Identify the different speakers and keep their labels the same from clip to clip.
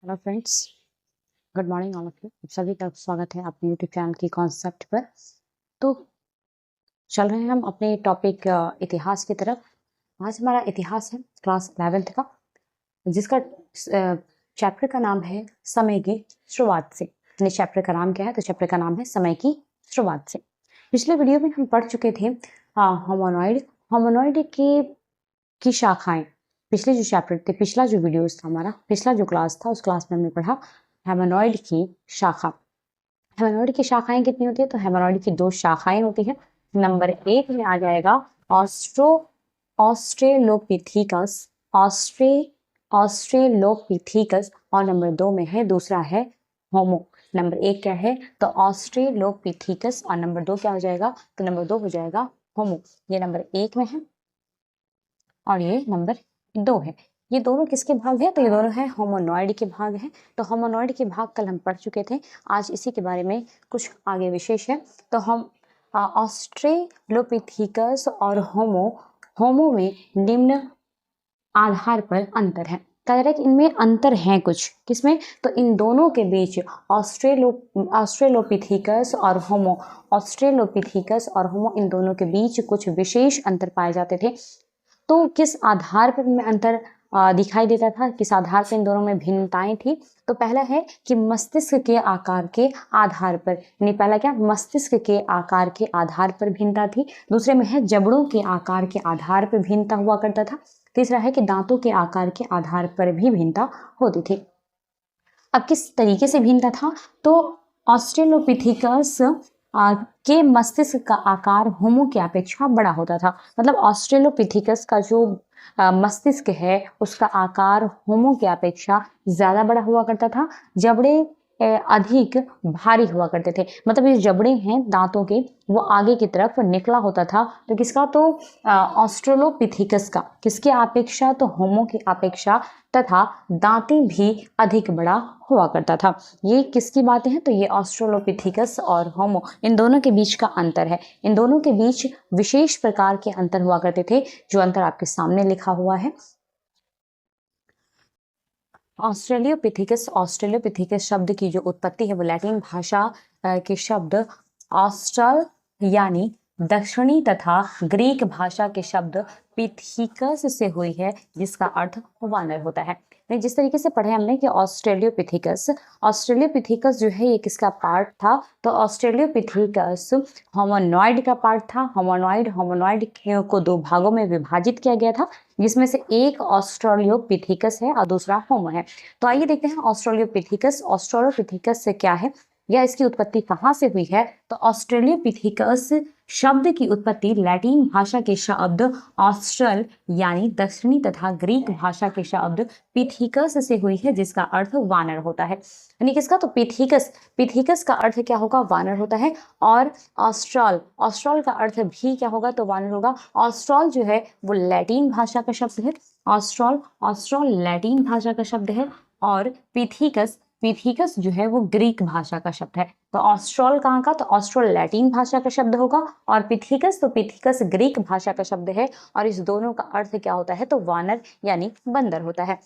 Speaker 1: Hello friends, good morning all of you. सभी का स्वागत है अपने यूट्यूब चैनल की कॉन्सेप्ट पर। तो चल रहे हैं हम अपने टॉपिक इतिहास की तरफ। आज हमारा इतिहास है क्लास 11th का, जिसका चैप्टर का नाम है समय की शुरुआत से। यानी चैप्टर का नाम क्या है? तो चैप्टर का नाम है समय की शुरुआत से। पिछले वीडियो में हम पढ़ चुके थे होमोनॉइड होमोनॉइड की शाखाएं। पिछले जो चैप्टर थे, पिछला जो वीडियोस था हमारा, पिछला जो क्लास था, उस क्लास में हमने पढ़ा हेमनॉइड की शाखा। हेमनॉइड की शाखाएं कितनी होती है? तो हेमनॉइड की 2 शाखाएं होती है। नंबर 1 में आ जाएगा ऑस्ट्रेलोपिथेकस ऑस्ट्रे ऑस्ट्रेलोपिथेकस और नंबर 2 में है, दूसरा है होमो। नंबर 1 क्या है? तो ऑस्ट्रेलोपिथेकस और नंबर 2 क्या हो जाएगा? तो नंबर 2 हो जाएगा होमो। ये नंबर 1 में है और ये नंबर 2 है। ये दोनों किसके भाग है? तो ये दोनों है होमोनॉइड के भाग हैं। तो होमोनॉइड के भाग कल हम पढ़ चुके थे। आज इसी के बारे में कुछ आगे विशेष है। तो हम ऑस्ट्रेलोपिथेकस और होमो में निम्न आधार पर अंतर है। कह रहा है कि इनमें अंतर है कुछ, किसमें? तो इन दोनों के बीच ऑस्ट्रेलोपिथेकस और होमो इन दोनों के बीच कुछ विशेष अंतर पाए जाते थे। तो किस आधार पर इनमें अंतर दिखाई देता था, किस आधार पर इन दोनों में भिन्नताएं थी? तो पहला है कि मस्तिष्क के आकार के आधार पर, यानी पहला क्या? मस्तिष्क के आकार के आधार पर भिन्नता थी। दूसरे में है जबड़ों के आकार के आधार पर भिन्नता हुआ करता था। तीसरा है कि दांतों के आकार के आधार पर भी भिन्नता होती थी। अब किस तरीके से भिन्नता था? तो ऑस्ट्रेलोपिथेकस के मस्तिष्क का आकार होमो की अपेक्षा बड़ा होता था। मतलब ऑस्ट्रेलोपिथेकस का जो मस्तिष्क है उसका आकार होमो की अपेक्षा ज्यादा बड़ा हुआ करता था। जबड़े अधिक भारी हुआ करते थे। मतलब ये जबड़े हैं दांतों के, वो आगे की तरफ निकला होता था। तो किसका? तो ऑस्ट्रेलोपिथेकस का। किसके अपेक्षा? तो होमो की अपेक्षा। तथा दांतें भी अधिक बड़ा हुआ करता था। ये किसकी बातें हैं? तो ये ऑस्ट्रेलोपिथेकस और होमो, इन दोनों के बीच का अंतर है। इन दोनों के बीच विशेष प्रकार के अंतर हुआ करते थे, जो अंतर आपके सामने लिखा हुआ है। ऑस्ट्रेलियोपिथेकस शब्द की जो उत्पत्ति है वो लैटिन भाषा के शब्द ऑस्ट्रल यानी दक्षिणी तथा ग्रीक भाषा के शब्द पिथीकस से हुई है, जिसका अर्थ वानर होता है। जिस तरीके से पढ़े हमने कि ऑस्ट्रेलियोपिथेकस जो है ये किसका पार्ट था? तो ऑस्ट्रेलियोपिथेकस होमोनॉइड का पार्ट था। होमोनॉइड को 2 भागों में विभाजित किया गया था, जिसमें से एक ऑस्ट्रेलियोपिथेकस है और दूसरा होमो है। तो आइए देखते हैं ऑस्ट्रेलियोपिथेकस से क्या है या इसकी उत्पत्ति कहाँ से हुई है। तो ऑस्ट्रेलियोपिथेकस शब्द की उत्पत्ति लैटिन भाषा के शब्द ऑस्ट्रल यानी दक्षिणी तथा ग्रीक भाषा के शब्द पिथेकस से हुई है, जिसका अर्थ वानर होता है। यानी किसका? तो पिथेकस का अर्थ क्या होगा? वानर होता है। और ऑस्ट्रल का अर्थ भी क्या होगा? तो वानर होगा। ऑस्ट्रल जो है वो लैटिन भाषा का शब्द है। ऑस्ट्रल लैटिन भाषा का शब्द है और पिथेकस जो है वो ग्रीक भाषा का शब्द है। तो ऑस्ट्रल कहाँ का? तो ऑस्ट्रल लैटिन भाषा का शब्द होगा और पिथेकस ग्रीक भाषा का शब्द है। और इस दोनों का अर्थ क्या होता है? तो वानर यानी बंदर होता है।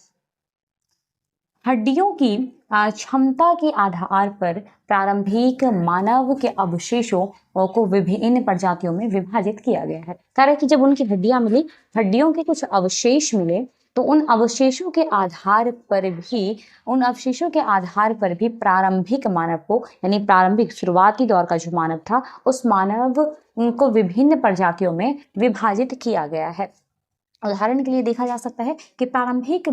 Speaker 1: हड्डियों की क्षमता के आधार पर प्रारंभिक मानव के अवशेषों को विभिन्न प्रजातियों में विभाजित किया गया है। कारण कि जब उनकी हड्डियां मिली, हड्डियों के कुछ अवशेष मिले, तो उन अवशेषों के आधार पर भी प्रारंभिक मानव को, यानी प्रारंभिक शुरुआती दौर का जो मानव था, उस मानव को विभिन्न प्रजातियों में विभाजित किया गया है। उदाहरण के लिए देखा जा सकता है कि प्रारंभिक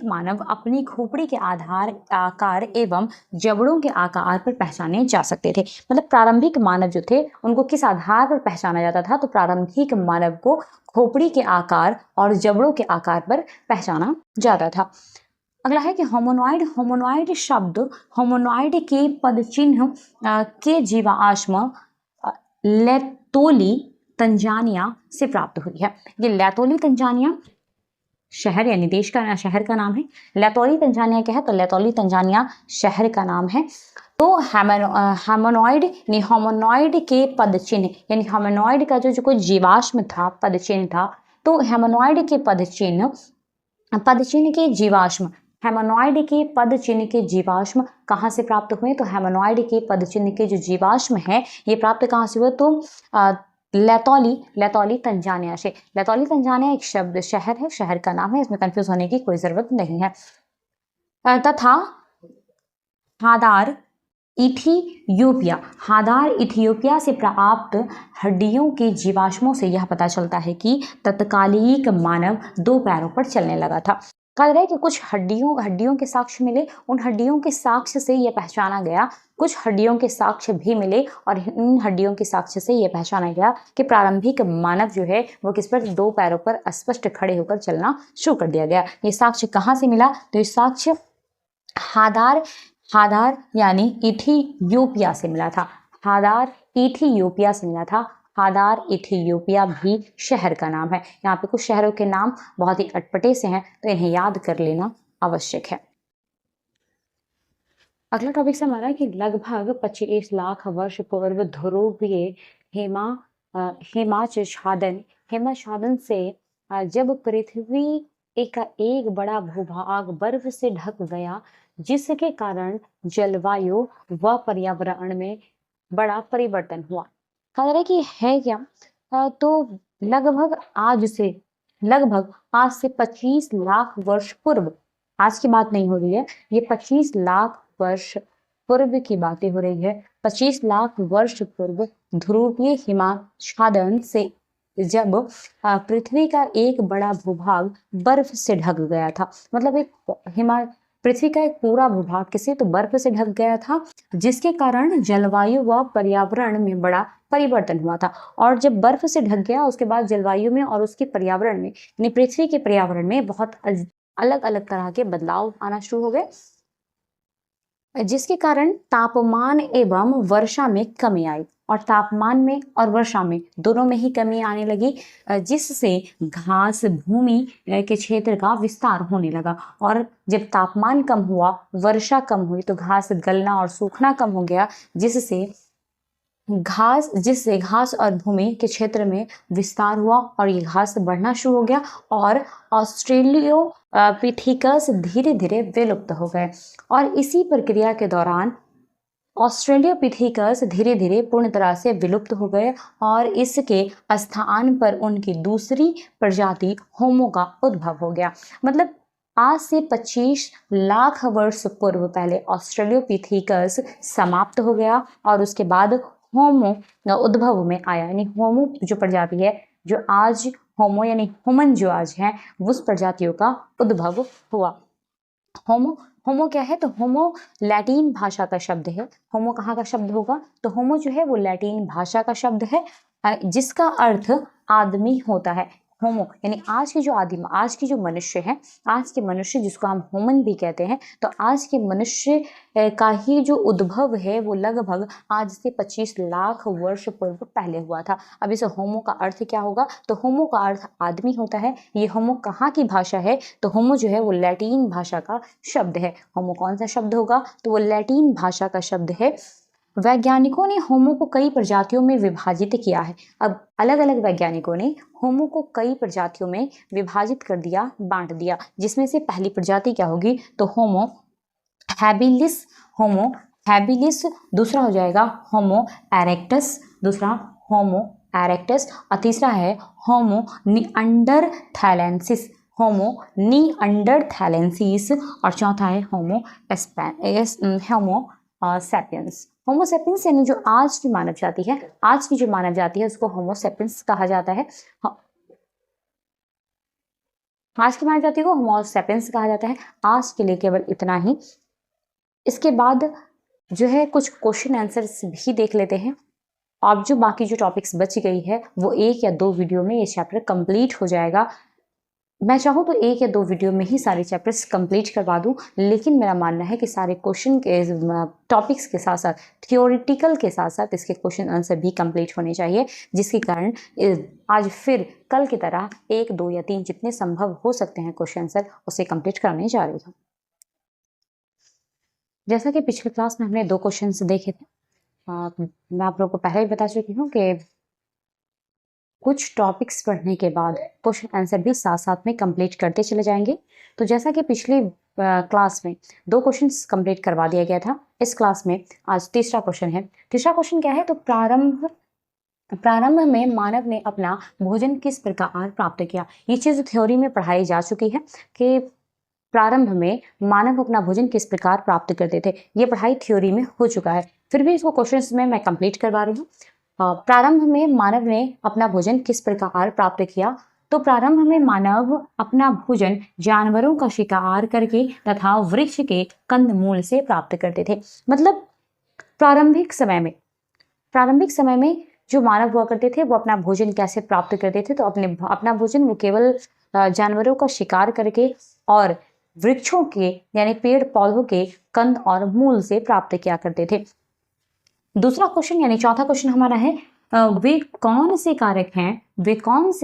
Speaker 1: मानव अपनी खोपड़ी के आकार एवं जबड़ों के आकार पर पहचाने जा सकते थे। मतलब प्रारंभिक मानव जो थे उनको किस आधार पर पहचाना जाता था? तो प्रारंभिक मानव को खोपड़ी के आकार और जबड़ों के आकार पर पहचाना जाता था। अगला है कि होमोनॉइड शब्द होमोनॉइड के पदचिन्ह के जीवाश्म लैतोली तंजानिया से प्राप्त हुई है। ये लैतोली तंजानिया शहर यानी देश का शहर का नाम है। लैतोली तंजानिया क्या है? तो लैतोली तंजानिया शहर का नाम है। तो होमोनॉइड के पदचिन्ह, यानी होमोनॉइड का जो कोई जीवाश्म था, पदचिन्ह था, तो होमोनॉइड के पदचिन्ह के जीवाश्म हेमोनॉइड के पद चिन्ह के जीवाश्म कहाँ से प्राप्त हुए? तो हेमोनॉइड के पद चिन्ह के जो जीवाश्म है ये प्राप्त कहाँ से हुए? तो लैतौली तंजानिया से। लैतौली तंजानिया एक शब्द शहर है, शहर का नाम है, इसमें कंफ्यूज होने की कोई जरूरत नहीं है। तथा हादार इथियोपिया, हादार इथियोपिया से प्राप्त हड्डियों के जीवाश्मों से यह पता चलता है कि तत्कालिक मानव दो पैरों पर चलने लगा था। कह रहे हैं कि कुछ हड्डियों के साक्ष्य मिले, उन हड्डियों के साक्ष्य से यह पहचाना गया, कुछ हड्डियों के साक्ष्य भी मिले और इन हड्डियों के साक्ष्य से यह पहचाना गया कि प्रारंभिक मानव जो है वो किस पर, दो पैरों पर स्पष्ट खड़े होकर चलना शुरू कर दिया गया। ये साक्ष्य कहाँ से मिला? तो ये साक्ष्य हादार यानी इथियोपिया से मिला था। हादार इथियोपिया से मिला था। हादार इथियोपिया भी शहर का नाम है। यहाँ पे कुछ शहरों के नाम बहुत ही अटपटे से हैं तो इन्हें याद कर लेना आवश्यक है। अगला टॉपिक से हमारा कि लगभग 25 लाख वर्ष पूर्व ध्रुवीय हिमच्छादन से जब पृथ्वी का एक बड़ा भूभाग बर्फ से ढक गया, जिसके कारण जलवायु व पर्यावरण में बड़ा परिवर्तन हुआ। कह रहे कि है क्या? तो लगभग आज से 25 लाख वर्ष पूर्व, आज की बात नहीं हो रही है, ये 25 लाख वर्ष पूर्व की बातें हो रही है। 25 लाख वर्ष पूर्व ध्रुवीय हिमच्छादन से जब पृथ्वी का एक बड़ा भूभाग बर्फ से ढक गया था, मतलब पृथ्वी का एक पूरा भूभाग किसी तो बर्फ से ढक गया था, जिसके कारण जलवायु व पर्यावरण में बड़ा परिवर्तन हुआ था। और जब बर्फ से ढक गया उसके बाद जलवायु में और उसके पर्यावरण में, यानी पृथ्वी के पर्यावरण में बहुत अलग अलग तरह के बदलाव आना शुरू हो गए, जिसके कारण तापमान एवं वर्षा में कमी आई। और तापमान में और वर्षा में दोनों में ही कमी आने लगी, जिससे घास भूमि के क्षेत्र का विस्तार होने लगा। और जब तापमान कम हुआ, वर्षा कम हुई, तो घास गलना और सूखना कम हो गया, जिससे घास और भूमि के क्षेत्र में विस्तार हुआ और ये घास बढ़ना शुरू हो गया और ऑस्ट्रेलियोपिथेकस धीरे धीरे विलुप्त हो गए। और इसी प्रक्रिया के दौरान ऑस्ट्रेलियोपिथेकस धीरे धीरे पूर्ण तरह से विलुप्त हो गए और इसके स्थान पर उनकी दूसरी प्रजाति होमो का उद्भव हो गया। मतलब आज से 25 लाख वर्ष पूर्व पहले ऑस्ट्रेलियोपिथेकस समाप्त हो गया और उसके बाद होमो उद्भव में आया, यानी होमो जो प्रजाति है, जो आज होमो यानी ह्यूमन जो आज है, उस प्रजातियों का उद्भव हुआ। होमो क्या है? तो होमो लैटिन भाषा का शब्द है। होमो कहाँ का शब्द होगा? तो होमो जो है वो लैटिन भाषा का शब्द है, जिसका अर्थ आदमी होता है। होमो यानी आज की जो मनुष्य है, आज के मनुष्य जिसको हम ह्यूमन भी कहते हैं, तो आज के मनुष्य का ही जो उद्भव है वो लगभग आज से 25 लाख वर्ष पूर्व पहले हुआ था। अब इस होमो का अर्थ क्या होगा? तो होमो का अर्थ आदमी होता है। ये होमो कहाँ की भाषा है? तो होमो जो है वो लैटिन भाषा का शब्द है। होमो कौन सा शब्द होगा? तो वो लैटिन भाषा का शब्द है। वैज्ञानिकों ने होमो को कई प्रजातियों में विभाजित किया है। अब अलग अलग वैज्ञानिकों ने होमो को कई प्रजातियों में विभाजित कर दिया, बांट दिया, जिसमें से पहली प्रजाति क्या होगी? तो होमो हैबिलिस, दूसरा हो जाएगा होमो एरेक्टस, और तीसरा है होमो निअंडरथैलेंसिस, और चौथा है होमो सैपियंस। होमो सैपियंस यानी जो आज की मानव जाति है उसको होमो सैपियंस कहा जाता है। आज की मानव जाति को होमो सैपियंस कहा जाता है। आज के लिए केवल इतना ही। इसके बाद जो है कुछ क्वेश्चन आंसर्स भी देख लेते हैं। अब जो बाकी जो टॉपिक्स बच गई है वो 1 या 2 वीडियो में ये चैप्टर कंप्लीट हो जाएगा। मैं चाहूँ तो 1 या 2 वीडियो में ही सारे चैप्टर्स कंप्लीट करवा दूँ, लेकिन मेरा मानना है कि सारे क्वेश्चन के टॉपिक्स के साथ साथ थियोरिटिकल के साथ साथ इसके क्वेश्चन आंसर भी कंप्लीट होने चाहिए, जिसके कारण आज फिर कल की तरह 1, 2 या 3 जितने संभव हो सकते हैं क्वेश्चन आंसर उसे कंप्लीट कराने जा रही हूँ। जैसा कि पिछले क्लास में हमने 2 क्वेश्चंस देखे थे, मैं आप लोगों को पहले ही बता चुकी हूँ कि कुछ टॉपिक्स पढ़ने के बाद क्वेश्चन आंसर भी साथ साथ में कंप्लीट करते चले जाएंगे। तो जैसा कि पिछले क्लास में 2 क्वेश्चंस कंप्लीट करवा दिया गया था। इस क्लास में आज तीसरा क्वेश्चन है। तीसरा क्वेश्चन क्या है, तो प्रारंभ में मानव ने अपना भोजन किस प्रकार प्राप्त किया। ये चीज़ थ्योरी में पढ़ाई जा चुकी है कि प्रारंभ में मानव अपना भोजन किस प्रकार प्राप्त करते थे। ये पढ़ाई थ्योरी में हो चुका है, फिर भी इसको क्वेश्चंस में मैं कंप्लीट करवा रही हूँ। प्रारंभ में मानव ने अपना भोजन किस प्रकार प्राप्त किया, तो प्रारंभ में मानव अपना भोजन जानवरों का शिकार करके तथा वृक्ष के कंदमूल से प्राप्त करते थे। मतलब प्रारंभिक समय में जो मानव हुआ करते थे वो अपना भोजन कैसे प्राप्त करते थे, तो अपना भोजन वो केवल जानवरों का शिकार करके और वृक्षों के यानी पेड़ पौधों के कंद और मूल से प्राप्त किया करते थे। दूसरा क्वेश्चन यानी चौथा क्वेश्चन हमारा है, वे कौन से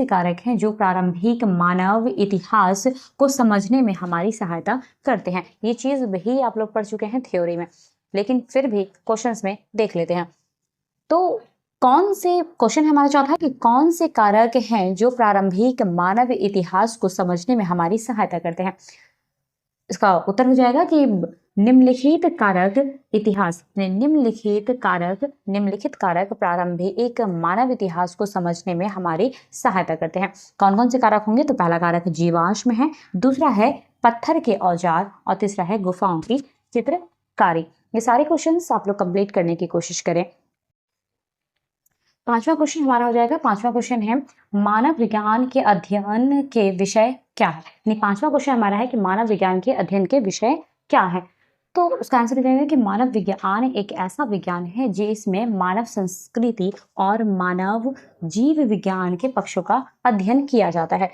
Speaker 1: कारक हैं जो प्रारंभिक मानव इतिहास को समझने में हमारी सहायता करते हैं। ये चीज भी आप लोग पढ़ चुके हैं थ्योरी में, लेकिन फिर भी क्वेश्चंस में देख लेते हैं। तो कौन से क्वेश्चन हमारा चौथा कि कौन से कारक हैं जो प्रारंभिक मानव इतिहास को समझने में हमारी सहायता करते हैं। इसका उत्तर हो जाएगा कि निम्नलिखित कारक प्रारंभिक मानव इतिहास को समझने में हमारी सहायता करते हैं। कौन कौन से कारक होंगे, तो पहला कारक जीवाश्म है, दूसरा है पत्थर के औजार और तीसरा है गुफाओं की चित्रकारी। ये सारे क्वेश्चंस आप लोग कंप्लीट करने की कोशिश करें। पांचवा क्वेश्चन हमारा हो जाएगा, पांचवा क्वेश्चन है मानव विज्ञान के अध्ययन के विषय क्या है। यानी पांचवा क्वेश्चन हमारा है कि मानव विज्ञान के अध्ययन के विषय क्या है। तो उसका आंसर हो जाएगा कि मानव विज्ञान एक ऐसा विज्ञान है जिसमें मानव संस्कृति और मानव जीव विज्ञान के पक्षों का अध्ययन किया जाता है।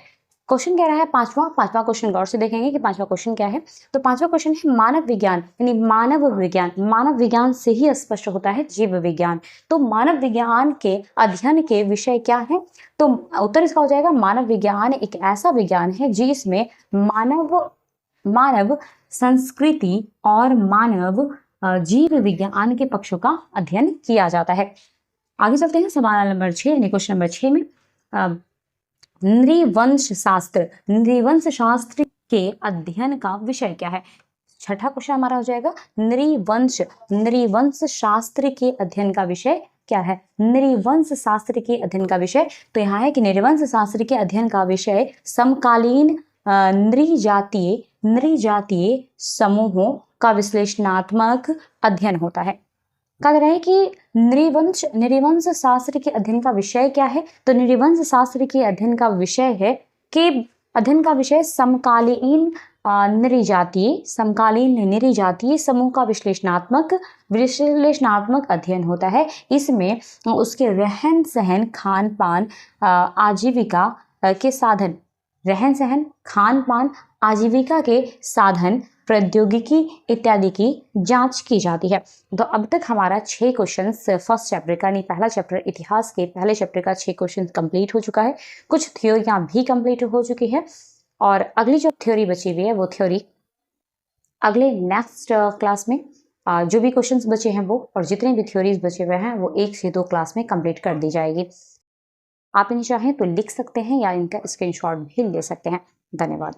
Speaker 1: क्वेश्चन कह रहा है पांचवा क्वेश्चन गौर से देखेंगे कि पांचवा क्वेश्चन क्या है। तो पांचवा क्वेश्चन है मानव विज्ञान यानी मानव विज्ञान से ही स्पष्ट होता है जीव विज्ञान। तो मानव विज्ञान के अध्ययन के विषय क्या है, तो उत्तर इसका हो जाएगा मानव विज्ञान एक ऐसा विज्ञान है जिसमें मानव संस्कृति और मानव जीव विज्ञान के पक्षों का अध्ययन किया जाता है। आगे चलते हैं सवाल नंबर 6 यानी क्वेश्चन नंबर 6 में नृवंश शास्त्र के अध्ययन का विषय क्या है। छठा क्वेश्चन हमारा हो जाएगा नृवंश शास्त्र के अध्ययन का विषय क्या है। नृवंश शास्त्र के अध्ययन का विषय, तो यहाँ है कि नृवंश शास्त्र के अध्ययन का विषय समकालीन नृजातीय समूहों का विश्लेषणात्मक अध्ययन होता है। कह रहे हैं कि नृवंश शास्त्र के अध्ययन का विषय क्या है, तो नृवंश शास्त्र के अध्ययन का विषय है कि समकालीन नृजातीय समूह का विश्लेषणात्मक अध्ययन होता है। इसमें उसके रहन सहन खान पान आजीविका के साधन प्रौद्योगिकी इत्यादि की जांच की जाती है। तो अब तक हमारा 6 क्वेश्चन फर्स्ट चैप्टर का यानी पहला चैप्टर इतिहास के पहले चैप्टर का 6 क्वेश्चन कंप्लीट हो चुका है। कुछ थ्योरियां भी कंप्लीट हो चुकी है और अगली जो थ्योरी बची हुई है वो थ्योरी अगले नेक्स्ट क्लास में जो भी क्वेश्चंस बचे हैं वो और जितने भी थ्योरीज बचे हुए हैं वो 1 से 2 क्लास में कंप्लीट कर दी जाएगी। आप इन्हें चाहें तो लिख सकते हैं या इनका स्क्रीनशॉट भी ले सकते हैं। धन्यवाद।